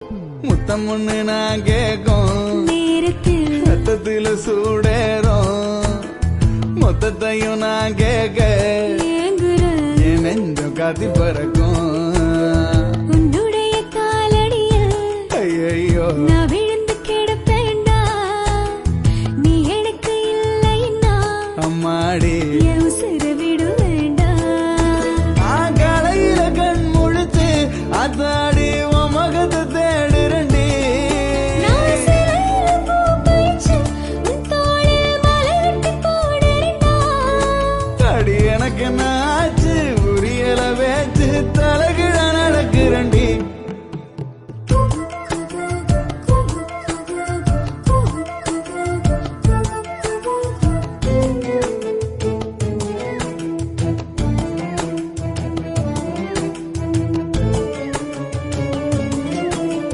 முத்தம் ஒண்ணு நான் கேக்கும் ரத்தத்தில சூடேறும் மொத்தத்தையும் நான் கேட்க என் நெஞ்சம் காத்தி பறக்கும்